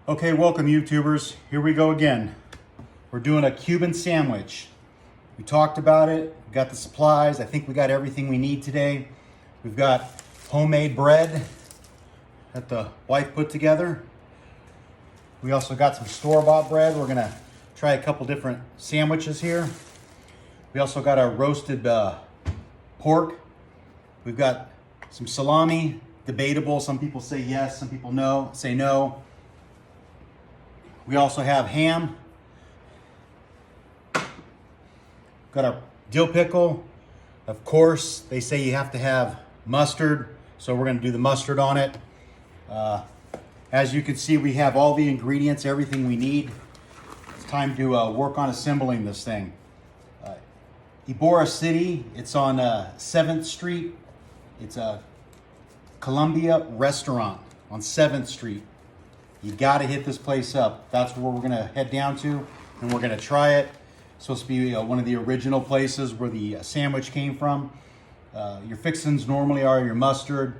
Okay, welcome YouTubers. Here we go again. We're doing a Cuban sandwich. We talked about it, we got the supplies. I think we got everything we need today. We've got homemade bread that the wife put together. We also got some store-bought bread. We're gonna try a couple different sandwiches here. We also got our roasted pork. We've got some salami, debatable. Some people say yes, some people say no. We also have ham. Got our dill pickle. Of course, they say you have to have mustard, so we're gonna do the mustard on it. As you can see, we have all the ingredients, everything we need. It's time to work on assembling this thing. Ybora City, it's on 7th Street. It's a Columbia restaurant on 7th Street. You gotta hit this place up. That's where we're gonna head down to, and we're gonna try it. It's supposed to be one of the original places where the sandwich came from. Your fixings normally are your mustard,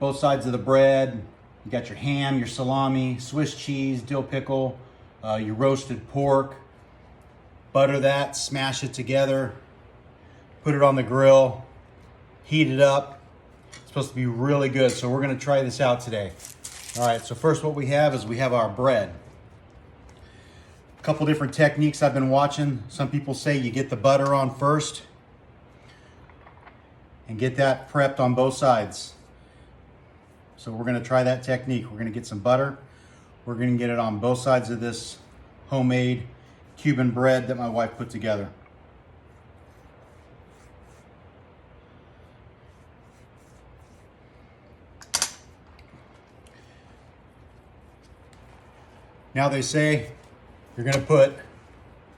both sides of the bread. You got your ham, your salami, Swiss cheese, dill pickle, your roasted pork. Butter that, smash it together, put it on the grill, heat it up. It's supposed to be really good, so we're gonna try this out today. All right, so first what we have is we have our bread. A couple different techniques I've been watching. Some people say you get the butter on first and get that prepped on both sides. So we're gonna try that technique. We're gonna get some butter. We're gonna get it on both sides of this homemade Cuban bread that my wife put together. Now they say you're gonna put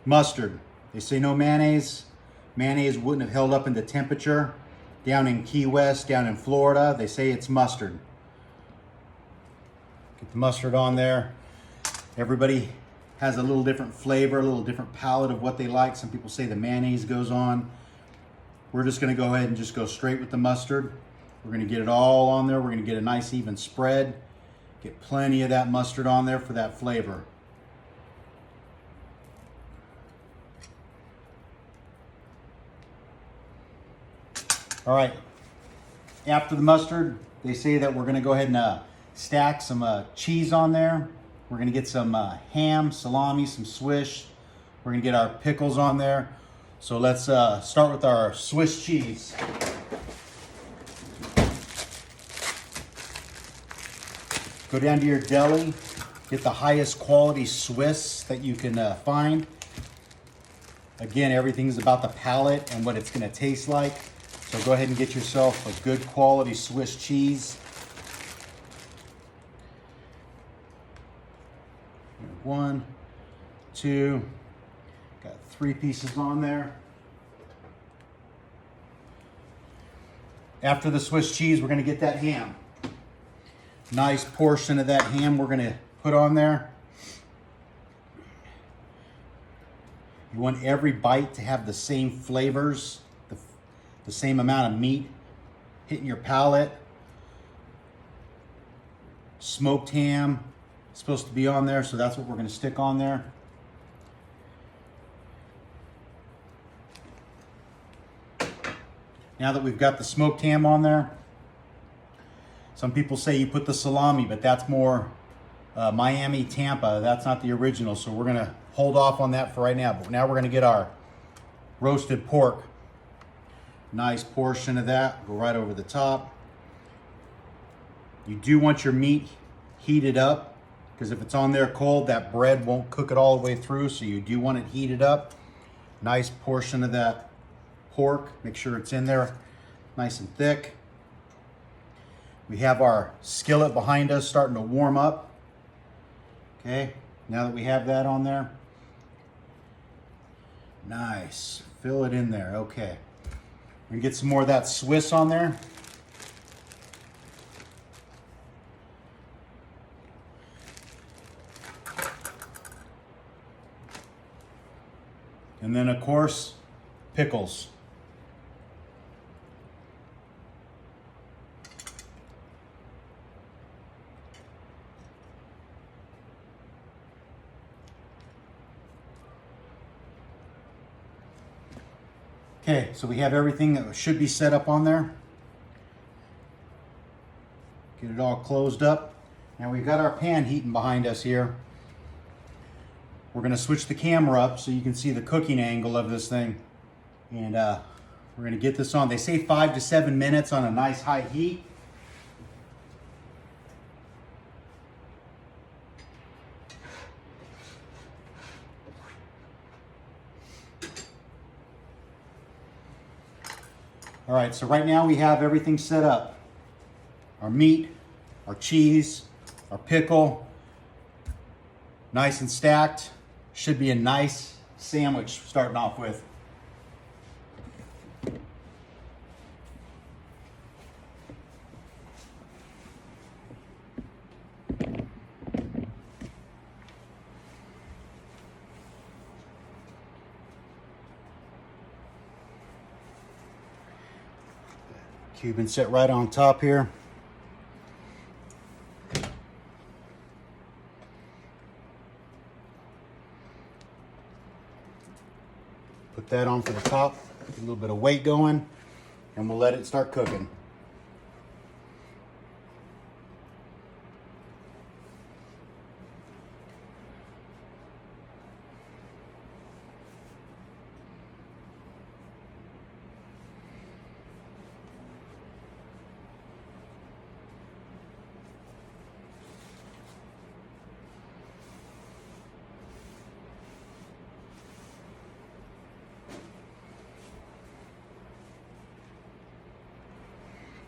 mustard. They say no mayonnaise. Mayonnaise wouldn't have held up in the temperature. Down in Key West, down in Florida, they say it's mustard. Get the mustard on there. Everybody has a little different flavor, a little different palate of what they like. Some people say the mayonnaise goes on. We're just gonna go ahead and just go straight with the mustard. We're gonna get it all on there. We're gonna get a nice even spread. Get plenty of that mustard on there for that flavor. All right, after the mustard, they say that we're gonna go ahead and stack some cheese on there. We're gonna get some ham, salami, some Swiss. We're gonna get our pickles on there. So let's start with our Swiss cheese. Go down to your deli, get the highest quality Swiss that you can find. Again, everything's about the palate and what it's gonna taste like. So go ahead and get yourself a good quality Swiss cheese. 1, 2, got 3 pieces on there. After the Swiss cheese, we're gonna get that ham. Nice portion of that ham we're gonna put on there. You want every bite to have the same flavors, the same amount of meat hitting your palate. Smoked ham is supposed to be on there, so that's what we're gonna stick on there. Now that we've got the smoked ham on there, some people say you put the salami, but that's more Miami, Tampa. That's not the original, so we're gonna hold off on that for right now. But now we're gonna get our roasted pork. Nice portion of that, go right over the top. You do want your meat heated up, because if it's on there cold, that bread won't cook it all the way through, so you do want it heated up. Nice portion of that pork, make sure it's in there nice and thick. We have our skillet behind us starting to warm up. Okay, now that we have that on there, nice, fill it in there, okay. We're gonna get some more of that Swiss on there. And then of course, pickles. Okay, so we have everything that should be set up on there. Get it all closed up. Now we've got our pan heating behind us here. We're gonna switch the camera up so you can see the cooking angle of this thing. And we're gonna get this on. They say 5 to 7 minutes on a nice high heat. All right, so right now we have everything set up. Our meat, our cheese, our pickle, nice and stacked. Should be a nice sandwich starting off with. Cuban set right on top here. Put that on for the top, get a little bit of weight going, and we'll let it start cooking.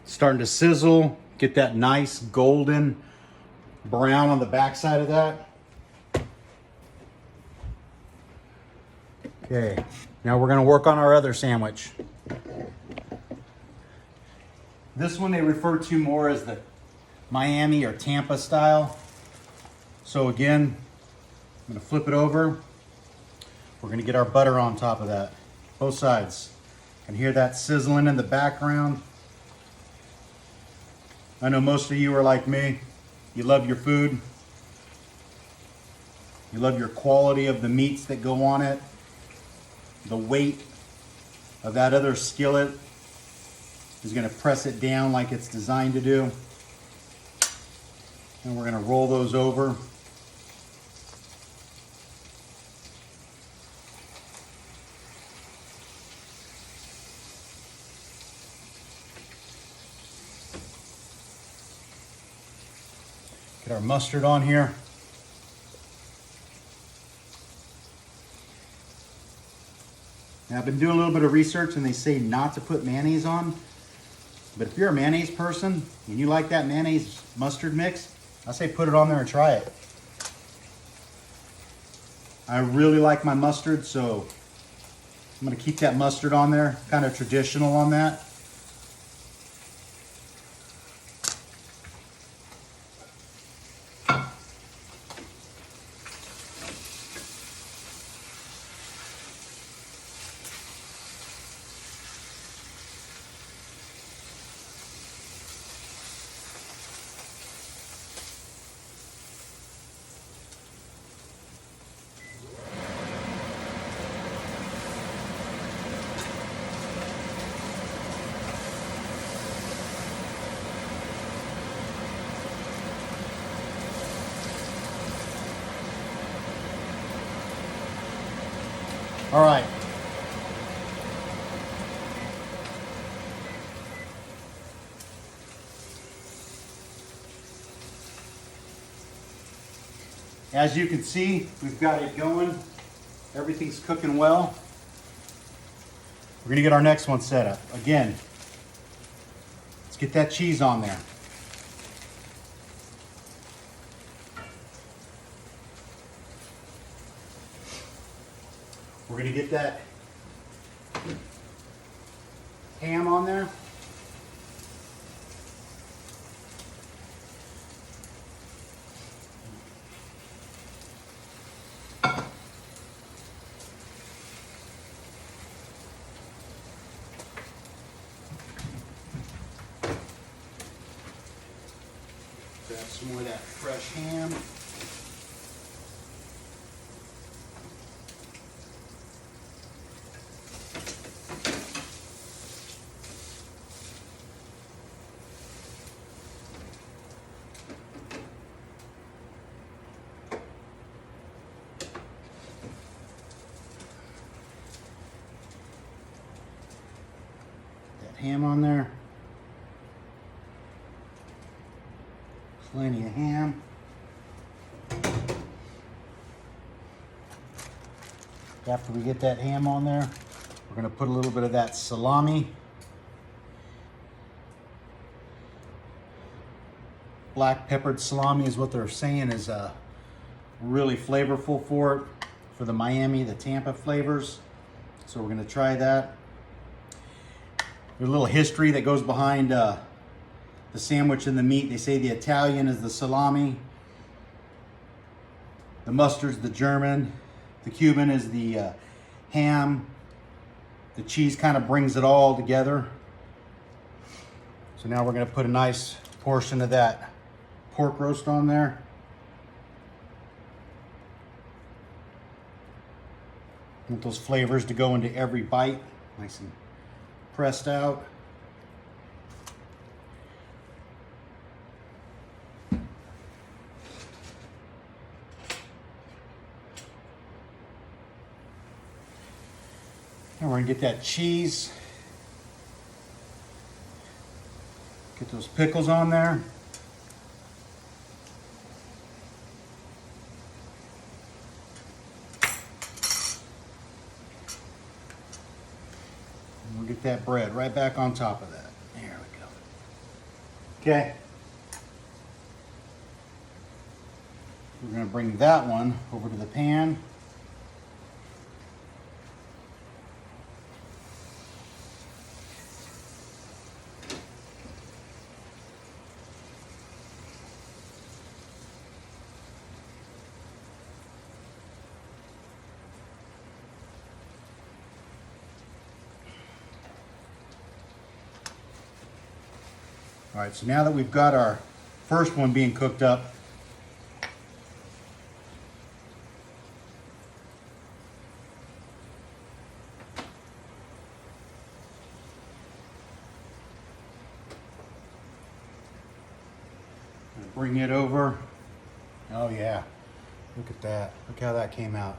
Starting to sizzle, get that nice golden brown on the backside of that. Okay, now we're gonna work on our other sandwich. This one they refer to more as the Miami or Tampa style. So again, I'm gonna flip it over. We're gonna get our butter on top of that, both sides. You can hear that sizzling in the background. I know most of you are like me. You love your food. You love your quality of the meats that go on it. The weight of that other skillet is gonna press it down like it's designed to do. And we're gonna roll those over. Get our mustard on here. Now I've been doing a little bit of research and they say not to put mayonnaise on. But if you're a mayonnaise person and you like that mayonnaise mustard mix, I say put it on there and try it. I really like my mustard, so I'm gonna keep that mustard on there, kind of traditional on that. All right. As you can see, we've got it going. Everything's cooking well. We're gonna get our next one set up. Again, let's get that cheese on there. We're gonna get that ham on there. Grab some more of that fresh ham. ham on there. Plenty of ham. After we get that ham on there, we're going to put a little bit of that salami. Black peppered salami is what they're saying is really flavorful for the Miami, the Tampa flavors. So we're going to try that. There's a little history that goes behind the sandwich and the meat. They say the Italian is the salami, the mustard's the German, the Cuban is the ham. The cheese kind of brings it all together. So now we're going to put a nice portion of that pork roast on there. I want those flavors to go into every bite, nice and pressed out. And we're gonna get that cheese. Get those pickles on there. And we'll get that bread right back on top of that. There we go. Okay. We're gonna bring that one over to the pan. All right, so now that we've got our first one being cooked up, bring it over. Oh yeah, look at that. Look how that came out.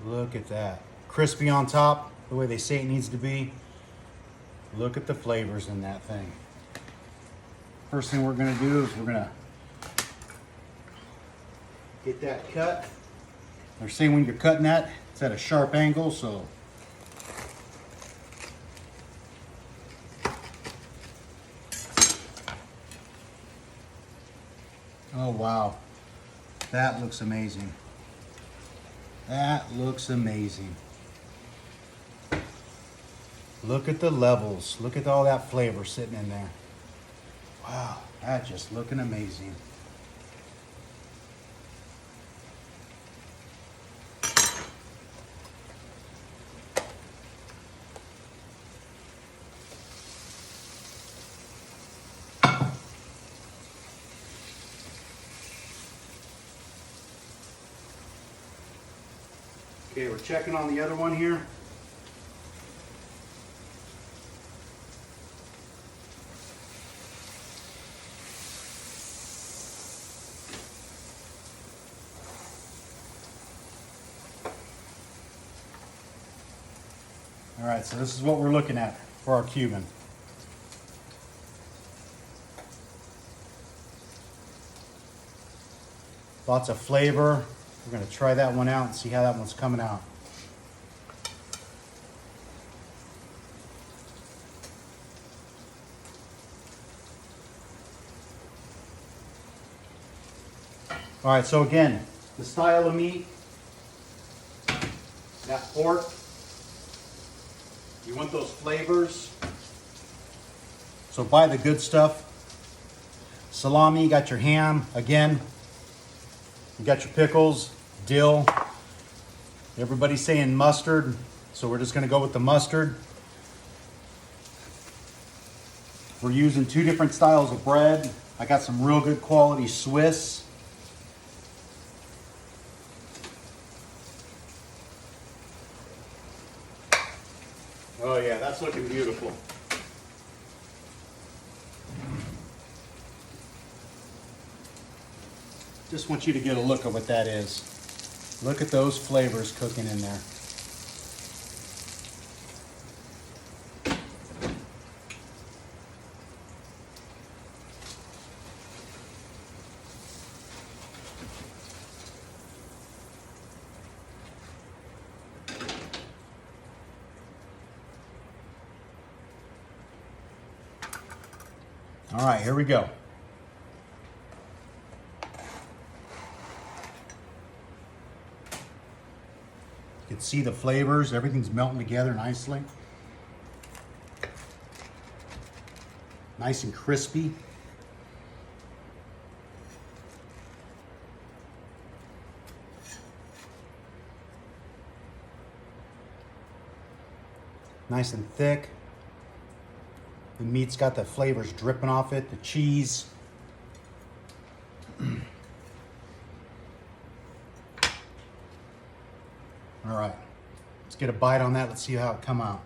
Look at that. Crispy on top, the way they say it needs to be. Look at the flavors in that thing. First thing we're gonna do is we're gonna get that cut. They're saying when you're cutting that, it's at a sharp angle, so oh wow, that looks amazing. That looks amazing. Look at the levels. Look at all that flavor sitting in there. Wow, that's just looking amazing. Okay, we're checking on the other one here. All right, so this is what we're looking at for our Cuban. Lots of flavor. We're gonna try that one out and see how that one's coming out. All right, so again, the style of meat, that pork, you want those flavors, so buy the good stuff. Salami, you got your ham, again, you got your pickles, dill. Everybody's saying mustard, so we're just gonna go with the mustard. We're using two different styles of bread. I got some real good quality Swiss. Oh yeah, that's looking beautiful. Just want you to get a look at what that is. Look at those flavors cooking in there. All right, here we go. You can see the flavors, everything's melting together nicely. Nice and crispy. Nice and thick. The meat's got the flavors dripping off it, the cheese. All right, let's get a bite on that. Let's see how it come out.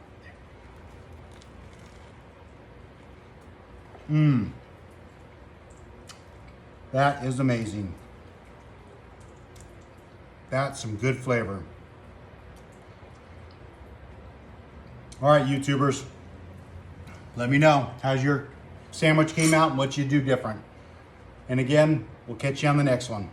That is amazing. That's some good flavor. All right, YouTubers, let me know how's your sandwich came out and what you do different. And again, we'll catch you on the next one.